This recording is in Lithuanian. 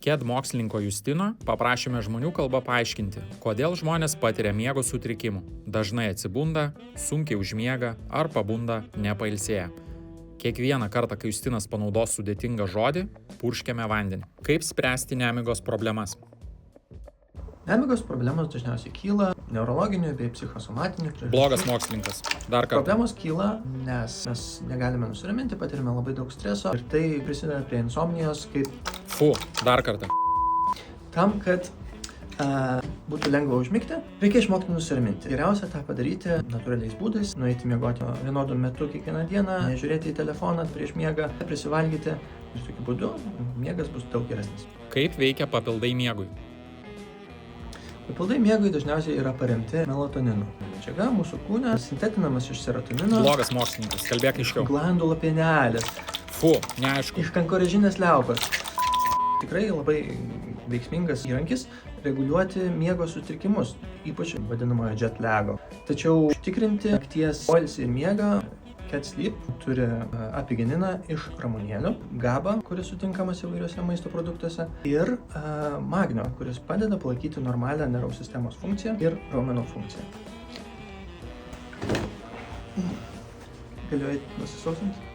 KED mokslininko Justino paprašėme žmonių kalbą paaiškinti, kodėl žmonės patiria miego sutrikimų, dažnai atsibunda, sunkiai užmiega ar pabunda nepailsėję. Kiekvieną kartą, kai Justinas panaudos sudėtingą žodį, purškiame vandenį. Kaip spręsti nemigos problemas? Nemigos problemos dažniausiai kyla neurologinių bei psichosomatinių priežasčių. Blogas mokslininkas. Dar kartą. Problemos kyla, nes mes negalime nusiraminti, patirime labai daug streso ir tai prisideda prie insomnijos kaip... Dar kartą. Tam, kad būtų lengva užmigti, reikia išmokti nusiraminti. Geriausia tą padaryti natūraliais būdais, nueiti miegoti vienodu metu kiekvieną dieną, nežiūrėti į telefoną prieš miegą, prisivalgyti ir tokiu būdu miegas bus daug geresnis. Kaip veikia papildai miegui? Papildai miegui dažniausiai yra paremti melatoninu. Medžiaga mūsų kūne sintetinamas iš serotonino. Blogas mokslininkas, kalbėk aiškiau. Glandų ląstelės. Neaišku. Iš kankorėžinės liaukos. Tikrai labai veiksmingas įrankis reguliuoti miego sutrikimus, ypač vadinamojo jet lago. Tačiau užtikrinti nakties poilsį ir miegą, KED Sleep turi apigeniną iš ramunėlių, GABA, kuris sutinkamas įvairiuose maisto produktuose, ir magnio, kuris padeda palaikyti normalią nervų sistemos funkciją ir raumenų funkciją. Galiu eiti nusisausinti?